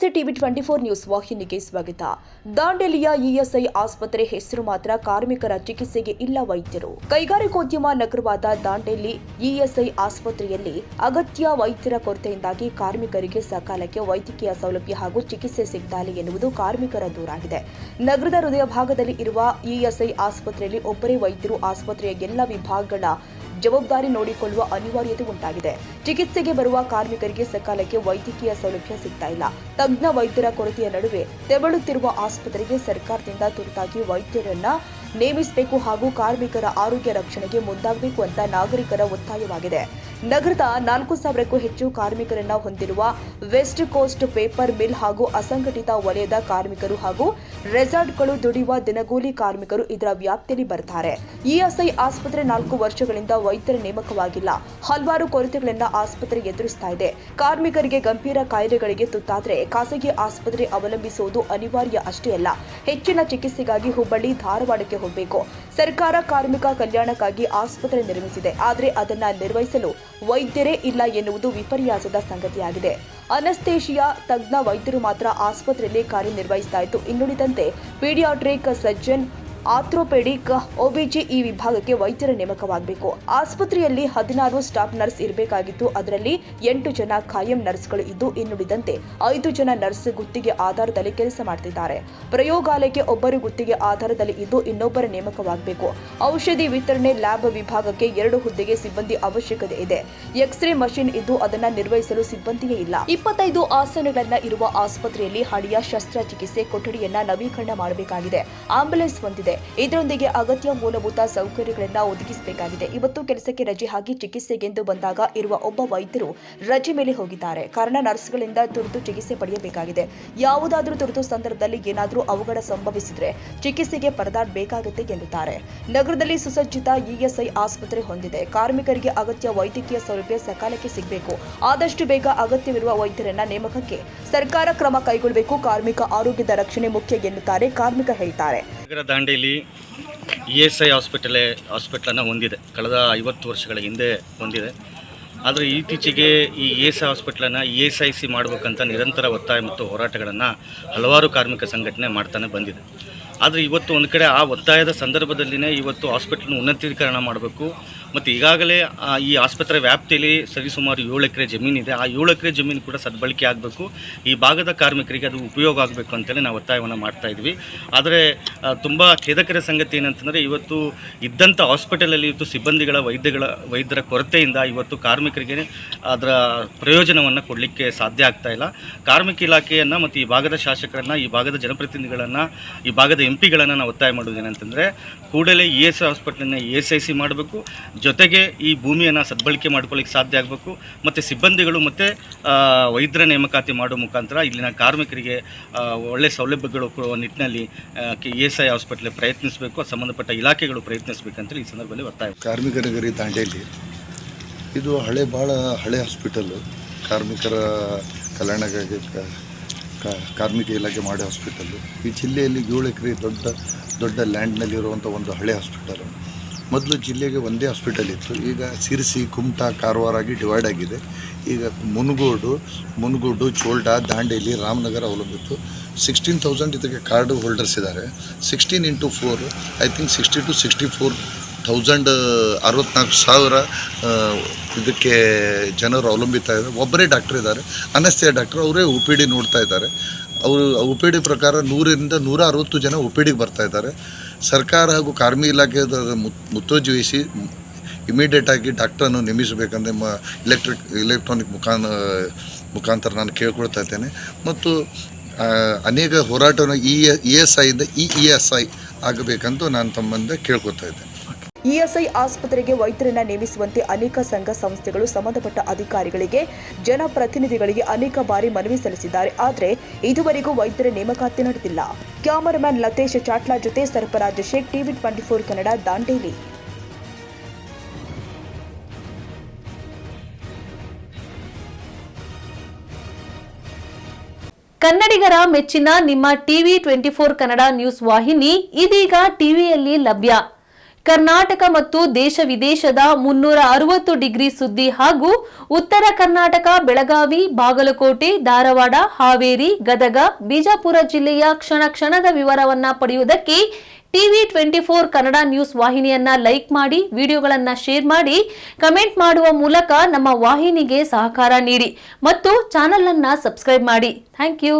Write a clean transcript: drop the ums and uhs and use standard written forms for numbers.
ನಮಸ್ತೆ. TV 24 news ವಾಹಿನಿಗೆ ಸ್ವಾಗತ. ದಾಂಡೇಲಿಯ ಇಎಸ್ಐ ಆಸ್ಪತ್ರೆ ಹೆಸರು ಮಾತ್ರ, ಕಾರ್ಮಿಕರ ಚಿಕಿತ್ಸೆಗೆ ಇಲ್ಲ ವೈದ್ಯರು. ಕೈಗಾರಿಕೋದ್ಯಮ ನಗರವಾದ ದಾಂಡೇಲಿ ಇಎಸ್ಐ ಆಸ್ಪತ್ರೆಯಲ್ಲಿ ಅಗತ್ಯ ವೈದ್ಯರ ಕೊರತೆಯಿಂದಾಗಿ ಕಾರ್ಮಿಕರಿಗೆ ಸಕಾಲಕ್ಕೆ ವೈದ್ಯಕೀಯ ಸೌಲಭ್ಯ ಹಾಗೂ ಚಿಕಿತ್ಸೆ ಸಿಗ್ತಾ ಇಲ್ಲ ಎನ್ನುವುದು ಕಾರ್ಮಿಕರ ದೂರಾಗಿದೆ. ನಗರದ ಹೃದಯ ಭಾಗದಲ್ಲಿ ಇರುವ ಇಎಸ್ಐ ಆಸ್ಪತ್ರೆಯಲ್ಲಿ ಒಬ್ಬರೇ ವೈದ್ಯರು ಆಸ್ಪತ್ರೆಯ ಎಲ್ಲ ವಿಭಾಗಗಳ ಜವಾಬ್ದಾರಿ ನೋಡಿಕೊಳ್ಳುವ ಅನಿವಾರ್ಯತೆ ಉಂಟಾಗಿದೆ. ಚಿಕಿತ್ಸೆಗೆ ಬರುವ ಕಾರ್ಮಿಕರಿಗೆ ಸಕಾಲಕ್ಕೆ ವೈದ್ಯಕೀಯ ಸೌಲಭ್ಯ ಸಿಗ್ತಾ ಇಲ್ಲ. ತಜ್ಞ ವೈದ್ಯರ ಕೊರತೆಯ ನಡುವೆ ತೆವಳುತ್ತಿರುವ ಆಸ್ಪತ್ರೆಗೆ ಸರ್ಕಾರದಿಂದ ತುರ್ತಾಗಿ ವೈದ್ಯರನ್ನ ನೇಮಿಸಬೇಕು ಹಾಗೂ ಕಾರ್ಮಿಕರ ಆರೋಗ್ಯ ರಕ್ಷಣೆಗೆ ಮುಂದಾಗಬೇಕು ಅಂತ ನಾಗರಿಕರ ಒತ್ತಾಯವಾಗಿದೆ. ನಗರದ 4,000ಕ್ಕೂ ಹೆಚ್ಚು ಕಾರ್ಮಿಕರನ್ನ ಹೊಂದಿರುವ ವೆಸ್ಟ್ ಕೋಸ್ಟ್ ಪೇಪರ್ ಮಿಲ್ ಹಾಗೂ ಅಸಂಘಟಿತ ವಲಯದ ಕಾರ್ಮಿಕರು ಹಾಗೂ ರೆಸಾರ್ಟ್ಗಳು ದುಡಿಯುವ ದಿನಗೂಲಿ ಕಾರ್ಮಿಕರು ಇದರ ವ್ಯಾಪ್ತಿಯಲ್ಲಿ ಬರ್ತಾರೆ. ಇಎಸ್ಐ ಆಸ್ಪತ್ರೆ 4 ವರ್ಷಗಳಿಂದ ವೈದ್ಯರ ನೇಮಕವಾಗಿಲ್ಲ. ಹಲವಾರು ಕೊರತೆಗಳನ್ನ ಆಸ್ಪತ್ರೆ ಎದುರಿಸ್ತಾ ಇದೆ. ಕಾರ್ಮಿಕರಿಗೆ ಗಂಭೀರ ಕಾಯಿಲೆಗಳಿಗೆ ತುತ್ತಾದರೆ ಖಾಸಗಿ ಆಸ್ಪತ್ರೆ ಅವಲಂಬಿಸುವುದು ಅನಿವಾರ್ಯ ಅಷ್ಟೇ ಅಲ್ಲ, ಹೆಚ್ಚಿನ ಚಿಕಿತ್ಸೆಗಾಗಿ ಹುಬ್ಬಳ್ಳಿ, ಧಾರವಾಡಕ್ಕೆ ಹೋಗಬೇಕು. ಸರ್ಕಾರ ಕಾರ್ಮಿಕ ಕಲ್ಯಾಣಕ್ಕಾಗಿ ಆಸ್ಪತ್ರೆ ನಿರ್ಮಿಸಿದೆ, ಆದರೆ ಅದನ್ನ ನಿರ್ವಹಿಸಲು ವೈದ್ಯರೇ ಇಲ್ಲ ಎನ್ನುವುದು ವಿಪರ್ಯಾಸದ ಸಂಗತಿಯಾಗಿದೆ. ಅನಸ್ತೇಷಿಯಾ ತಜ್ಞ ವೈದ್ಯರು ಮಾತ್ರ ಆಸ್ಪತ್ರೆಯಲ್ಲಿ ಕಾರ್ಯನಿರ್ವಹಿಸ್ತಾ ಇದ್ದು, ಇನ್ನುಳಿದಂತೆ ಪೀಡಿಯಾಟ್ರಿಕ್ ಸರ್ಜನ್, ಆರ್ಥೋಪೆಡಿಕ್, ಒಬಿಜಿ ಈ ವಿಭಾಗಕ್ಕೆ ವೈದ್ಯರ ನೇಮಕವಾಗಬೇಕು. ಆಸ್ಪತ್ರೆಯಲ್ಲಿ 16 ಸ್ಟಾಫ್ ನರ್ಸ್ ಇರಬೇಕಾಗಿದ್ದು, ಅದರಲ್ಲಿ 8 ಜನ ಖಾಯಂ ನರ್ಸ್ಗಳು ಇದ್ದು, ಇನ್ನುಳಿದಂತೆ 5 ಜನ ನರ್ಸ್ ಗುತ್ತಿಗೆ ಆಧಾರದಲ್ಲಿ ಕೆಲಸ ಮಾಡ್ತಿದ್ದಾರೆ. ಪ್ರಯೋಗಾಲಯಕ್ಕೆ ಒಬ್ಬರು ಗುತ್ತಿಗೆ ಆಧಾರದಲ್ಲಿ ಇದ್ದು, ಇನ್ನೊಬ್ಬರ ನೇಮಕವಾಗಬೇಕು. ಔಷಧಿ ವಿತರಣೆ ಲ್ಯಾಬ್ ವಿಭಾಗಕ್ಕೆ 2 ಹುದ್ದೆಗೆ ಸಿಬ್ಬಂದಿ ಅವಶ್ಯಕತೆ ಇದೆ. ಎಕ್ಸ್ರೇ ಮಷಿನ್ ಇದ್ದು, ಅದನ್ನ ನಿರ್ವಹಿಸಲು ಸಿಬ್ಬಂದಿಯೇ ಇಲ್ಲ. 25 ಆಸನಗಳನ್ನ ಇರುವ ಆಸ್ಪತ್ರೆಯಲ್ಲಿ ಹಳೆಯ ಶಸ್ತ್ರಚಿಕಿತ್ಸೆ ಕೊಠಡಿಯನ್ನ ನವೀಕರಣ ಮಾಡಬೇಕಾಗಿದೆ. ಆಂಬ್ಯುಲೆನ್ಸ್ ಹೊಂದಿದೆ. ಇದರೊಂದಿಗೆ ಅಗತ್ಯ ಮೂಲಭೂತ ಸೌಕರ್ಯಗಳನ್ನು ಒದಗಿಸಬೇಕಾಗಿದೆ. ಇವತ್ತು ಕೆಲಸಕ್ಕೆ ರಜೆ ಹಾಕಿ ಚಿಕಿತ್ಸೆಗೆಂದು ಬಂದಾಗ ಇರುವ ಒಬ್ಬ ವೈದ್ಯರು ರಜೆ ಮೇಲೆ ಹೋಗಿದ್ದಾರೆ. ಕಾರಣ ನರ್ಸ್ಗಳಿಂದ ತುರ್ತು ಚಿಕಿತ್ಸೆ ಪಡೆಯಬೇಕಾಗಿದೆ. ಯಾವುದಾದ್ರೂ ತುರ್ತು ಸಂದರ್ಭದಲ್ಲಿ ಏನಾದರೂ ಅವಘಡ ಸಂಭವಿಸಿದ್ರೆ ಚಿಕಿತ್ಸೆಗೆ ಪರದಾಡಬೇಕಾಗುತ್ತೆ ಎನ್ನುತ್ತಾರೆ. ನಗರದಲ್ಲಿ ಸುಸಜ್ಜಿತ ಇಎಸ್ಐ ಆಸ್ಪತ್ರೆ ಹೊಂದಿದೆ. ಕಾರ್ಮಿಕರಿಗೆ ಅಗತ್ಯ ವೈದ್ಯಕೀಯ ಸೌಲಭ್ಯ ಸಕಾಲಕ್ಕೆ ಸಿಗಬೇಕು. ಆದಷ್ಟು ಬೇಗ ಅಗತ್ಯವಿರುವ ವೈದ್ಯರನ್ನ ನೇಮಕಕ್ಕೆ ಸರ್ಕಾರ ಕ್ರಮ ಕೈಗೊಳ್ಳಬೇಕು. ಕಾರ್ಮಿಕ ಆರೋಗ್ಯದ ರಕ್ಷಣೆ ಮುಖ್ಯ ಎನ್ನುತ್ತಾರೆ ಕಾರ್ಮಿಕ ಹೇಳ್ತಾರೆ. ದಾಂಡೇಲಿ ಇಎಸ್ಐ ಹಾಸ್ಪಿಟಲನ್ನು ಹೊಂದಿದೆ. ಕಳೆದ 50 ವರ್ಷಗಳ ಹಿಂದೆ ಹೊಂದಿದೆ. ಆದರೆ ಇತ್ತೀಚೆಗೆ ಈ ಇಎಸ್ಐ ಹಾಸ್ಪಿಟಲನ್ನು ESIC ಮಾಡಬೇಕಂತ ನಿರಂತರ ಒತ್ತಾಯ ಮತ್ತು ಹೋರಾಟಗಳನ್ನು ಹಲವಾರು ಕಾರ್ಮಿಕ ಸಂಘಟನೆ ಮಾಡ್ತಾನೆ ಬಂದಿದೆ. ಆದರೆ ಇವತ್ತು ಒಂದು ಕಡೆ ಆ ಒತ್ತಾಯದ ಸಂದರ್ಭದಲ್ಲಿನೇ ಇವತ್ತು ಹಾಸ್ಪಿಟಲ್ನ ಉನ್ನತೀಕರಣ ಮಾಡಬೇಕು ಮತ್ತು ಈಗಾಗಲೇ ಈ ಆಸ್ಪತ್ರೆ ವ್ಯಾಪ್ತಿಯಲ್ಲಿ ಸರಿಸುಮಾರು 7 ಎಕರೆ ಜಮೀನಿದೆ. ಆ 7 ಎಕರೆ ಜಮೀನು ಕೂಡ ಸದ್ಬಳಕೆ ಆಗಬೇಕು. ಈ ಭಾಗದ ಕಾರ್ಮಿಕರಿಗೆ ಅದು ಉಪಯೋಗ ಆಗಬೇಕು ಅಂತಲೇ ನಾವು ಒತ್ತಾಯವನ್ನು ಮಾಡ್ತಾ ಇದ್ವಿ. ಆದರೆ ತುಂಬ ಖೇದಕರ ಸಂಗತಿ ಏನಂತಂದರೆ, ಇವತ್ತು ಇದ್ದಂಥ ಹಾಸ್ಪಿಟಲಲ್ಲಿ ಇವತ್ತು ಸಿಬ್ಬಂದಿಗಳ ವೈದ್ಯರ ಕೊರತೆಯಿಂದ ಇವತ್ತು ಕಾರ್ಮಿಕರಿಗೆ ಅದರ ಪ್ರಯೋಜನವನ್ನು ಕೊಡಲಿಕ್ಕೆ ಸಾಧ್ಯ ಆಗ್ತಾ ಇಲ್ಲ. ಕಾರ್ಮಿಕ ಇಲಾಖೆಯನ್ನು ಮತ್ತು ಈ ಭಾಗದ ಶಾಸಕರನ್ನು, ಈ ಭಾಗದ ಜನಪ್ರತಿನಿಧಿಗಳನ್ನು, ಈ ಭಾಗದ MP ಗಳನ್ನು ನಾವು ಒತ್ತಾಯ ಮಾಡೋದೇನಂತಂದರೆ, ಕೂಡಲೇ ESI ಹಾಸ್ಪಿಟಲನ್ನು ESIC ಮಾಡಬೇಕು. ಜೊತೆಗೆ ಈ ಭೂಮಿಯನ್ನು ಸದ್ಬಳಕೆ ಮಾಡ್ಕೊಳ್ಳಿಕ್ಕೆ ಸಾಧ್ಯ ಆಗಬೇಕು. ಮತ್ತು ಸಿಬ್ಬಂದಿಗಳು ಮತ್ತು ವೈದ್ಯರ ನೇಮಕಾತಿ ಮಾಡೋ ಮುಖಾಂತರ ಇಲ್ಲಿನ ಕಾರ್ಮಿಕರಿಗೆ ಒಳ್ಳೆಯ ಸೌಲಭ್ಯಗಳು ಕೊಡುವ ನಿಟ್ಟಿನಲ್ಲಿ ESI ಹಾಸ್ಪಿಟಲ್ ಪ್ರಯತ್ನಿಸಬೇಕು. ಸಂಬಂಧಪಟ್ಟ ಇಲಾಖೆಗಳು ಪ್ರಯತ್ನಿಸಬೇಕಂತೇಳಿ ಈ ಸಂದರ್ಭದಲ್ಲಿ ಒತ್ತಾಯ. ಕಾರ್ಮಿಕ ನಗರಿ ದಾಂಡೇಲಿ ಇದು ಭಾಳ ಹಳೆ ಹಾಸ್ಪಿಟಲ್ಲು. ಕಾರ್ಮಿಕರ ಕಲ್ಯಾಣಕ್ಕಾಗಿ ಕಾರ್ಮಿಕ ಇಲಾಖೆ ಮಾಡೋ ಹಾಸ್ಪಿಟಲ್ಲು. ಈ ಜಿಲ್ಲೆಯಲ್ಲಿ 7 ಎಕರೆ ದೊಡ್ಡ ಲ್ಯಾಂಡ್ನಲ್ಲಿರುವಂಥ ಒಂದು ಹಳೆ ಹಾಸ್ಪಿಟಲು. ಮೊದಲು ಜಿಲ್ಲೆಗೆ ಒಂದೇ ಹಾಸ್ಪಿಟಲ್ ಇತ್ತು. ಈಗ ಸಿರ್ಸಿ, ಕುಮಟಾ, ಕಾರವಾರ ಆಗಿ ಡಿವೈಡ್ ಆಗಿದೆ. ಈಗ ಮುನಗೋಡು, ಚೋಲ್ಟಾ, ದಾಂಡೇಲಿ, ರಾಮನಗರ ಅವಲಂಬಿತ್ತು. 16,000 ಇದಕ್ಕೆ ಕಾರ್ಡ್ ಹೋಲ್ಡರ್ಸ್ ಇದ್ದಾರೆ. 16 × 4 ಐ ಥಿಂಕ್ 60 to 64,000 64,000 ಇದಕ್ಕೆ ಜನರು ಅವಲಂಬಿತ ಇದ್ದಾರೆ. ಒಬ್ಬರೇ ಡಾಕ್ಟರ್ ಇದ್ದಾರೆ, ಅನಸ್ತೇಸಿಯಾ ಡಾಕ್ಟರ್. ಅವರೇ OPD ನೋಡ್ತಾ ಇದ್ದಾರೆ. ಅವರು OPD ಪ್ರಕಾರ 100ರಿಂದ 160 ಜನ OPDಗೆ ಬರ್ತಾ ಇದ್ದಾರೆ. ಸರ್ಕಾರ ಹಾಗೂ ಕಾರ್ಮಿಕ ಇಲಾಖೆ ಮುತುವರ್ಜಿ ಇಮಿಡಿಯೇಟಾಗಿ ಡಾಕ್ಟ್ರನ್ನು ನೇಮಿಸಬೇಕಂದ್ರೆ ಇಲೆಕ್ಟ್ರಾನಿಕ್ ಮುಖಾಂತರ ನಾನು ಕೇಳ್ಕೊಳ್ತಾ ಇದ್ದೇನೆ. ಮತ್ತು ಅನೇಕ ಹೋರಾಟವನ್ನು ESIಯಿಂದ ESI ಆಗಬೇಕಂತ ನಾನು ತಮ್ಮಂದ ಕೇಳ್ಕೊತಾ ಇದ್ದೇನೆ. ಇಎಸ್ಐ ಆಸ್ಪತ್ರೆಗೆ ವೈದ್ಯರನ್ನ ನೇಮಿಸುವಂತೆ ಅನೇಕ ಸಂಘ ಸಂಸ್ಥೆಗಳು ಸಂಬಂಧಪಟ್ಟ ಅಧಿಕಾರಿಗಳಿಗೆ, ಜನಪ್ರತಿನಿಧಿಗಳಿಗೆ ಅನೇಕ ಬಾರಿ ಮನವಿ ಸಲ್ಲಿಸಿದ್ದಾರೆ. ಆದರೆ ಇದುವರೆಗೂ ವೈದ್ಯರ ನೇಮಕಾತಿ ನಡೆದಿಲ್ಲ. ಕ್ಯಾಮರಾಮನ್ ಲತೇಶ್ ಚಾಟ್ಲಾ ಜೊತೆ ಸರ್ಫರಾಜ್ ಶೇಖ್, ಟಿವಿ 24 ಕನ್ನಡ, ದಾಂಡೇಲಿ. ಕನ್ನಡಿಗರ ಮೆಚ್ಚಿನ ನಿಮ್ಮ ಟಿವಿ 24 ಕನ್ನಡ ನ್ಯೂಸ್ ವಾಹಿನಿ ಇದೀಗ ಟಿವಿಯಲ್ಲಿ ಲಭ್ಯ. ಕರ್ನಾಟಕ ಮತ್ತು ದೇಶ ವಿದೇಶದ 360 ಡಿಗ್ರಿ ಸುದ್ದಿ ಹಾಗೂ ಉತ್ತರ ಕರ್ನಾಟಕ, ಬೆಳಗಾವಿ, ಬಾಗಲಕೋಟೆ, ಧಾರವಾಡ, ಹಾವೇರಿ, ಗದಗ, ಬಿಜಾಪುರ ಜಿಲ್ಲೆಯ ಕ್ಷಣ ಕ್ಷಣದ ವಿವರವನ್ನ ಪಡೆಯುವುದಕ್ಕೆ ಟಿವಿ 24 ಕನ್ನಡ ನ್ಯೂಸ್ ವಾಹಿನಿಯನ್ನ ಲೈಕ್ ಮಾಡಿ, ವಿಡಿಯೋಗಳನ್ನ ಶೇರ್ ಮಾಡಿ, ಕಮೆಂಟ್ ಮಾಡುವ ಮೂಲಕ ನಮ್ಮ ವಾಹಿನಿಗೆ ಸಹಕಾರ ನೀಡಿ ಮತ್ತು ಚಾನೆಲ್ ಅನ್ನ ಸಬ್ಸ್ಕ್ರೈಬ್ ಮಾಡಿ. Thank you.